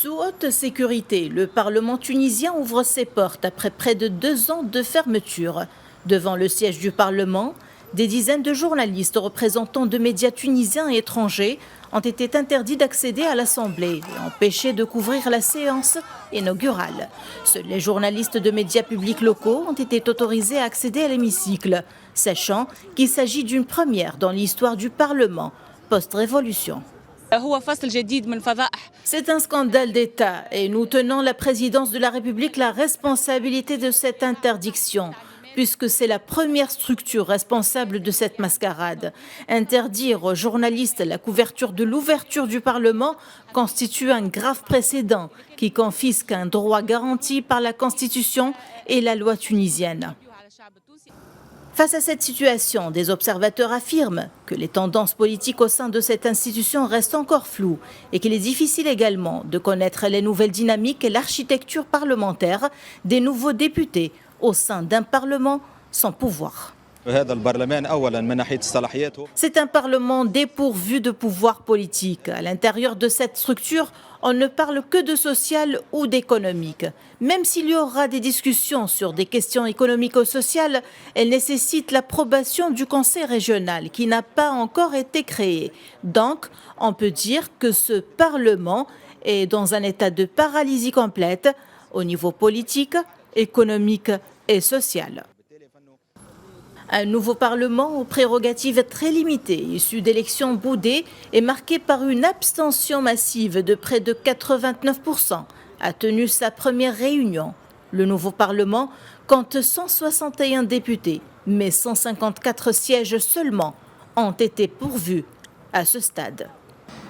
Sous haute sécurité, le Parlement tunisien ouvre ses portes après près de 2 ans de fermeture. Devant le siège du Parlement, des dizaines de journalistes représentants de médias tunisiens et étrangers ont été interdits d'accéder à l'Assemblée et empêchés de couvrir la séance inaugurale. Seuls les journalistes de médias publics locaux ont été autorisés à accéder à l'hémicycle, sachant qu'il s'agit d'une première dans l'histoire du Parlement post-révolution. C'est un scandale d'État et nous tenons la présidence de la République la responsabilité de cette interdiction, puisque c'est la première structure responsable de cette mascarade. Interdire aux journalistes la couverture de l'ouverture du Parlement constitue un grave précédent qui confisque un droit garanti par la Constitution et la loi tunisienne. Face à cette situation, des observateurs affirment que les tendances politiques au sein de cette institution restent encore floues et qu'il est difficile également de connaître les nouvelles dynamiques et l'architecture parlementaire des nouveaux députés au sein d'un Parlement sans pouvoir. C'est un Parlement dépourvu de pouvoir politique. À l'intérieur de cette structure, on ne parle que de social ou d'économique. Même s'il y aura des discussions sur des questions économiques ou sociales, elles nécessitent l'approbation du Conseil régional qui n'a pas encore été créé. Donc, on peut dire que ce Parlement est dans un état de paralysie complète au niveau politique, économique et social. Un nouveau Parlement aux prérogatives très limitées, issu d'élections boudées et marqué par une abstention massive de près de 89%, a tenu sa première réunion. Le nouveau Parlement compte 161 députés, mais 154 sièges seulement ont été pourvus à ce stade.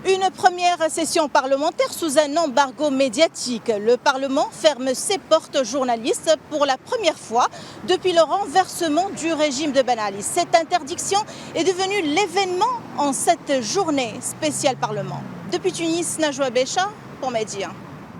Une première session parlementaire sous un embargo médiatique. Le Parlement ferme ses portes aux journalistes pour la première fois depuis le renversement du régime de Ben Ali. Cette interdiction est devenue l'événement en cette journée spéciale Parlement. Depuis Tunis, Najwa Bécha pour Média.